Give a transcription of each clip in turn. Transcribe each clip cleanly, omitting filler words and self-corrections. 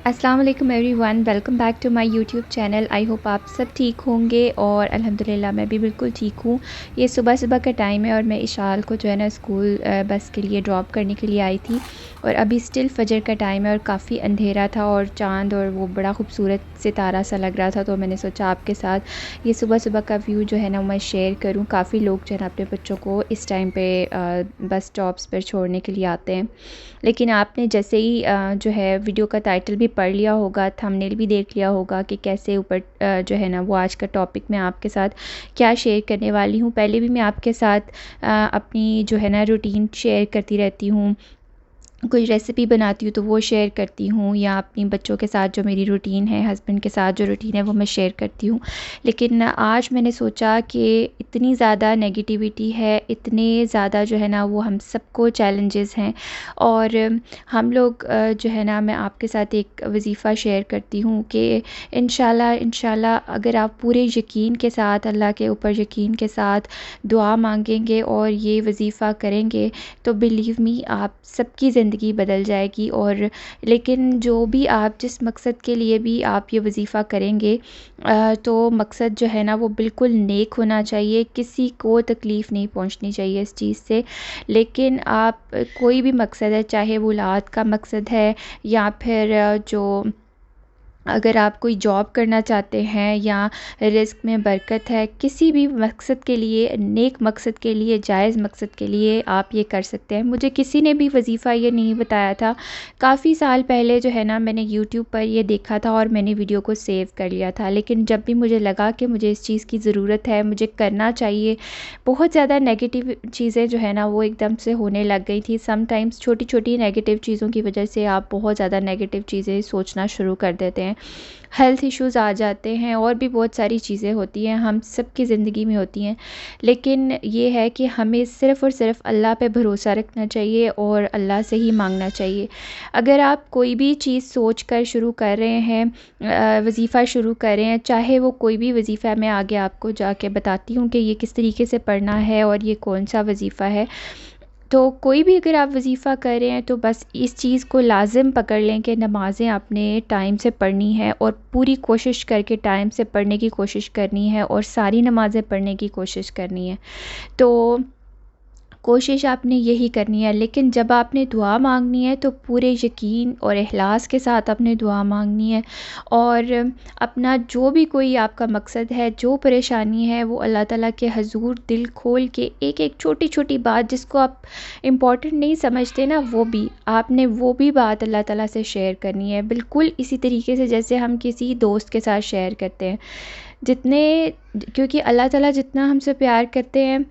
अस्सलाम वालेकुम everyone, welcome back to my YouTube channel. I hope आप सब ठीक होंगे और अल्हम्दुलिल्लाह मैं भी बिल्कुल ठीक हूँ। ये सुबह सुबह का टाइम है और मैं इशाल को जो है ना स्कूल बस के लिए ड्रॉप करने के लिए आई थी और अभी स्टिल फजर का टाइम है और काफ़ी अंधेरा था और चाँद और वो बड़ा खूबसूरत सितारा सा लग रहा था। तो मैंने सोचा आपके साथ ये सुबह सुबह का व्यू जो है ना मैं शेयर करूँ। काफ़ी लोग जो है ना अपने बच्चों को इस टाइम पे बस स्टॉप्स पर छोड़ने के लिए आते हैं, लेकिन आपने जैसे ही जो है वीडियो का टाइटल भी पढ़ लिया होगा, थंबनेल भी देख लिया होगा कि कैसे ऊपर जो है ना वो आज का टॉपिक मैं आपके साथ क्या शेयर करने वाली हूँ। पहले भी मैं आपके साथ अपनी जो है ना रूटीन शेयर करती रहती हूँ, कोई रेसिपी बनाती हूँ तो वो शेयर करती हूँ, या अपनी बच्चों के साथ जो मेरी रूटीन है, हस्बैंड के साथ जो रूटीन है वो मैं शेयर करती हूँ। लेकिन आज मैंने सोचा कि इतनी ज़्यादा नेगेटिविटी है, इतने ज़्यादा जो है ना वो हम सबको चैलेंजेस हैं और हम लोग जो है ना मैं आपके साथ एक वज़ीफ़ा शेयर करती हूँ कि इंशाल्लाह इंशाल्लाह अगर आप पूरे यकीन के साथ अल्लाह के ऊपर यकीन के साथ दुआ मांगेंगे और ये वज़ीफ़ा करेंगे तो बिलीव मी आप सबकी ज़िंदगी बदल जाएगी। और लेकिन जो भी आप जिस मकसद के लिए भी आप ये वज़ीफ़ा करेंगे तो मकसद जो है ना वो बिल्कुल नेक होना चाहिए, किसी को तकलीफ़ नहीं पहुंचनी चाहिए इस चीज़ से। लेकिन आप कोई भी मकसद है, चाहे वो औलाद का मकसद है या फिर जो अगर आप कोई जॉब करना चाहते हैं या रिज़्क में बरकत है, किसी भी मकसद के लिए, नेक मकसद के लिए, जायज़ मकसद के लिए आप ये कर सकते हैं। मुझे किसी ने भी वज़ीफ़ा ये नहीं बताया था। काफ़ी साल पहले जो है ना मैंने यूट्यूब पर ये देखा था और मैंने वीडियो को सेव कर लिया था, लेकिन जब भी मुझे लगा कि मुझे इस चीज़ की ज़रूरत है, मुझे करना चाहिए, बहुत ज़्यादा नेगेटिव चीज़ें जो है ना वो एकदम से होने लग गई थी। समटाइम्स छोटी छोटी नेगेटिव चीज़ों की वजह से आप बहुत ज़्यादा नेगेटिव चीज़ें सोचना शुरू कर देते हैं, हेल्थ इश्यूज़ आ जाते हैं और भी बहुत सारी चीज़ें होती हैं, हम सब की ज़िंदगी में होती हैं। लेकिन ये है कि हमें सिर्फ़ और सिर्फ अल्लाह पे भरोसा रखना चाहिए और अल्लाह से ही मांगना चाहिए। अगर आप कोई भी चीज़ सोच कर शुरू कर रहे हैं, वज़ीफ़ा शुरू कर रहे हैं, चाहे वो कोई भी वज़ीफ़ा है, मैं आगे आपको जाके बताती हूँ कि ये किस तरीके से पढ़ना है और ये कौन सा वज़ीफ़ा है। तो कोई भी अगर आप वज़ीफ़ा कर रहे हैं तो बस इस चीज़ को लाज़िम पकड़ लें कि नमाज़ें आपने टाइम से पढ़नी है और पूरी कोशिश करके टाइम से पढ़ने की कोशिश करनी है और सारी नमाज़ें पढ़ने की कोशिश करनी है। तो कोशिश आपने यही करनी है। लेकिन जब आपने दुआ मांगनी है तो पूरे यकीन और इखलास के साथ आपने दुआ मांगनी है और अपना जो भी कोई आपका मकसद है, जो परेशानी है, वो अल्लाह ताला के हज़ूर दिल खोल के एक एक छोटी छोटी बात जिसको आप इम्पोर्टेंट नहीं समझते ना, वो भी बात अल्लाह ताला से शेयर करनी है, बिल्कुल इसी तरीके से जैसे हम किसी दोस्त के साथ शेयर करते हैं। जितने क्योंकि अल्लाह ताला जितना हमसे प्यार करते हैं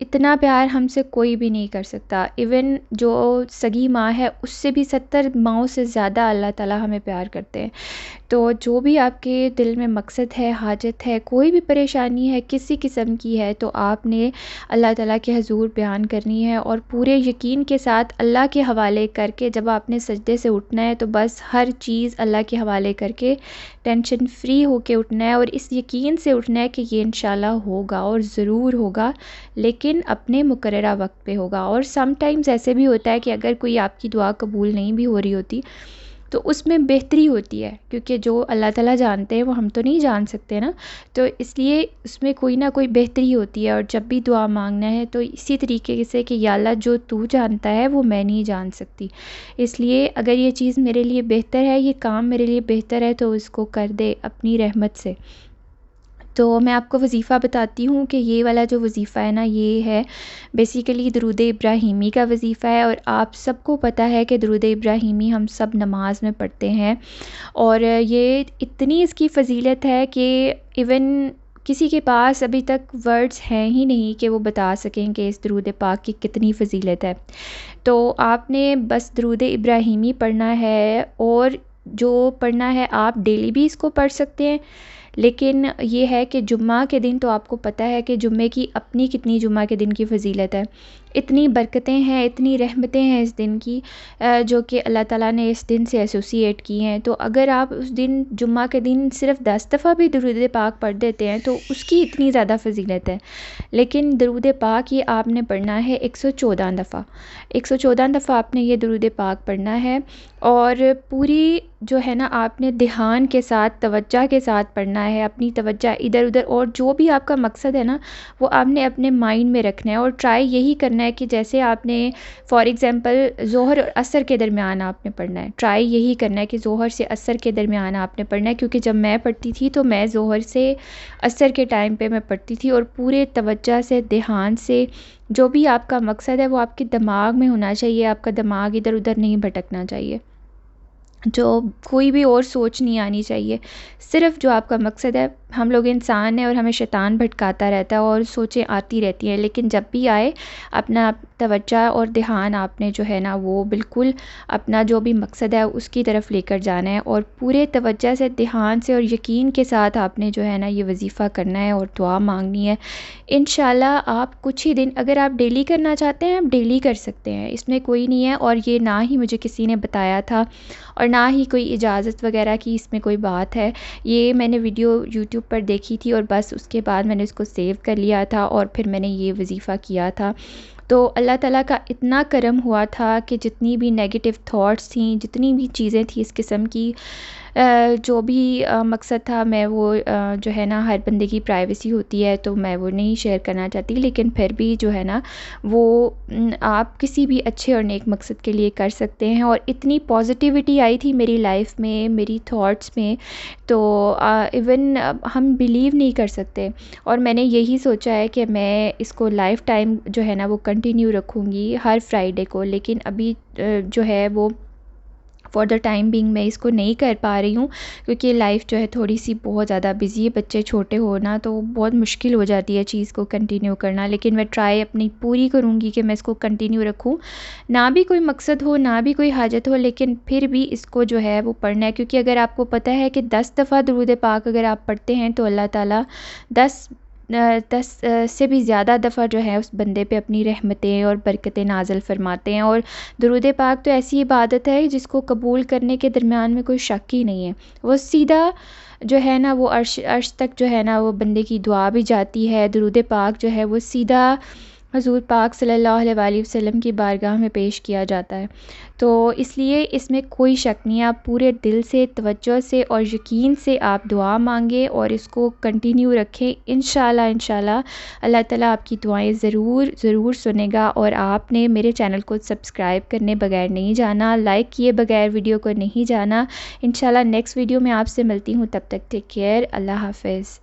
इतना प्यार हमसे कोई भी नहीं कर सकता। इवन जो सगी माँ है उससे भी 70 माँओं से ज़्यादा अल्लाह ताला हमें प्यार करते हैं। तो जो भी आपके दिल में मकसद है, हाजत है, कोई भी परेशानी है, किसी किस्म की है, तो आपने अल्लाह ताला के हज़ूर बयान करनी है और पूरे यकीन के साथ अल्लाह के हवाले करके जब आपने सजदे से उठना है तो बस हर चीज़ अल्लाह के हवाले करके टेंशन फ्री होके उठना है और इस यकीन से उठना है कि ये इंशाल्लाह होगा और ज़रूर होगा, लेकिन अपने मुकर्ररा वक्त पे होगा। और सम टाइम्स ऐसे भी होता है कि अगर कोई आपकी दुआ कबूल नहीं भी हो रही होती तो उसमें बेहतरी होती है, क्योंकि जो अल्लाह ताला जानते हैं वो हम तो नहीं जान सकते ना, तो इसलिए उसमें कोई ना कोई बेहतरी होती है। और जब भी दुआ मांगना है तो इसी तरीके से कि या अल्लाह जो तू जानता है वो मैं नहीं जान सकती, इसलिए अगर ये चीज़ मेरे लिए बेहतर है, ये काम मेरे लिए बेहतर है तो उसको कर दे अपनी रहमत से। तो मैं आपको वज़ीफ़ा बताती हूँ कि ये वाला जो वज़ीफ़ा है ना, ये है बेसिकली दरूद इब्राहीमी का वज़ीफ़ा है और आप सबको पता है कि दरूद इब्राहीमी हम सब नमाज में पढ़ते हैं और ये इतनी इसकी फ़जीलत है कि इवन किसी के पास अभी तक वर्ड्स हैं ही नहीं कि वो बता सकें कि इस दरूद पाक की कितनी फ़जीलत है। तो आपने बस दरूद इब्राहीमी पढ़ना है और जो पढ़ना है आप डेली भी इसको पढ़ सकते हैं, लेकिन ये है कि जुम्मा के दिन तो आपको पता है कि जुम्मे की अपनी कितनी जुम्मा के दिन की फ़जीलत है, اتنی برکتیں ہیں، اتنی رحمتیں ہیں اس دن کی جو کہ اللہ تعالیٰ نے اس دن سے ایسوسیٹ کی ہیں. تو اگر آپ اس دن جمعہ کے دن صرف 10 دفعہ بھی درود پاک پڑھ دیتے ہیں تو اس کی اتنی زیادہ فضیلت ہے. لیکن درود پاک یہ آپ نے پڑھنا ہے 114 دفعہ. 114 دفعہ آپ نے یہ درود پاک پڑھنا ہے، اور پوری جو ہے نا آپ نے دھیان کے ساتھ، توجہ کے ساتھ پڑھنا ہے. اپنی توجہ ادھر ادھر، اور جو بھی آپ کا مقصد ہے نا وہ آپ نے اپنے مائنڈ میں رکھنا ہے. اور ٹرائی یہی کرنا ہے کہ جیسے آپ نے فار ایگزامپل ظہر اور عصر کے درمیان آپ نے پڑھنا ہے. ٹرائی یہی کرنا ہے کہ ظہر سے عصر کے درمیان آپ نے پڑھنا ہے، کیونکہ جب میں پڑھتی تھی تو میں ظہر سے عصر کے ٹائم پہ میں پڑھتی تھی، اور پورے توجہ سے، دھیان سے. جو بھی آپ کا مقصد ہے وہ آپ کے دماغ میں ہونا چاہیے، آپ کا دماغ ادھر ادھر نہیں بھٹکنا چاہیے، جو کوئی بھی اور سوچ نہیں آنی چاہیے. صرف جو آپ کا مقصد ہے. ہم لوگ انسان ہیں اور ہمیں شیطان بھٹکاتا رہتا ہے اور سوچیں آتی رہتی ہیں، لیکن جب بھی آئے اپنا توجہ اور دھیان آپ نے جو ہے نا وہ بالکل اپنا جو بھی مقصد ہے اس کی طرف لے کر جانا ہے، اور پورے توجہ سے، دھیان سے اور یقین کے ساتھ آپ نے جو ہے نا یہ وظیفہ کرنا ہے اور دعا مانگنی ہے. انشاءاللہ آپ کچھ ہی دن، اگر آپ ڈیلی کرنا چاہتے ہیں آپ ڈیلی کر سکتے ہیں، اس میں کوئی نہیں ہے. اور یہ نہ ہی مجھے کسی نے بتایا تھا اور نہ ہی کوئی اجازت وغیرہ کی اس میں کوئی بات ہے. یہ میں نے ویڈیو یوٹیوب پر دیکھی تھی اور بس اس کے بعد میں نے اس کو سیو کر لیا تھا اور پھر میں نے یہ وظیفہ کیا تھا. تو اللہ تعالیٰ کا اتنا کرم ہوا تھا کہ جتنی بھی نیگیٹو تھاٹس تھیں، جتنی بھی چیزیں تھیں اس قسم کی، جو بھی مقصد تھا، میں وہ جو ہے نا ہر بندے کی پرائیویسی ہوتی ہے تو میں وہ نہیں شیئر کرنا چاہتی، لیکن پھر بھی جو ہے نا وہ آپ کسی بھی اچھے اور نیک مقصد کے لیے کر سکتے ہیں. اور اتنی پازیٹیوٹی آئی تھی میری لائف میں، میری تھاٹس میں، تو ایون ہم بلیو نہیں کر سکتے. اور میں نے یہی سوچا ہے کہ میں اس کو لائف ٹائم جو ہے نا وہ کنٹینیو رکھوں گی ہر فرائیڈے کو. لیکن ابھی جو ہے وہ فار دا ٹائم بینگ میں اس کو نہیں کر پا رہی ہوں، کیونکہ لائف جو ہے تھوڑی سی بہت زیادہ بزی ہے. بچے چھوٹے ہونا تو بہت مشکل ہو جاتی ہے چیز کو کنٹینیو کرنا. لیکن میں ٹرائی اپنی پوری کروں گی کہ میں اس کو کنٹینیو رکھوں، نہ بھی کوئی مقصد ہو، نہ بھی کوئی حاجت ہو، لیکن پھر بھی اس کو جو ہے وہ پڑھنا ہے. کیونکہ اگر آپ کو پتہ ہے کہ 10 دفعہ درود پاک اگر آپ پڑھتے ہیں تو اللہ تعالیٰ 10 سے بھی زیادہ دفعہ جو ہے اس بندے پہ اپنی رحمتیں اور برکتیں نازل فرماتے ہیں. اور درود پاک تو ایسی عبادت ہے جس کو قبول کرنے کے درمیان میں کوئی شک ہی نہیں ہے. وہ سیدھا جو ہے نا وہ عرش تک جو ہے نا وہ بندے کی دعا بھی جاتی ہے. درود پاک جو ہے وہ سیدھا حضور پاک صلی اللہ علیہ وآلہ وسلم کی بارگاہ میں پیش کیا جاتا ہے. تو اس لیے اس میں کوئی شک نہیں ہے. آپ پورے دل سے، توجہ سے اور یقین سے آپ دعا مانگیں اور اس کو کنٹینیو رکھیں. انشاءاللہ اللہ تعالیٰ آپ کی دعائیں ضرور سنے گا. اور آپ نے میرے چینل کو سبسکرائب کرنے بغیر نہیں جانا، لائک کیے بغیر ویڈیو کو نہیں جانا. انشاءاللہ نیکسٹ ویڈیو میں آپ سے ملتی ہوں، تب تک ٹیک کیئر. اللہ حافظ.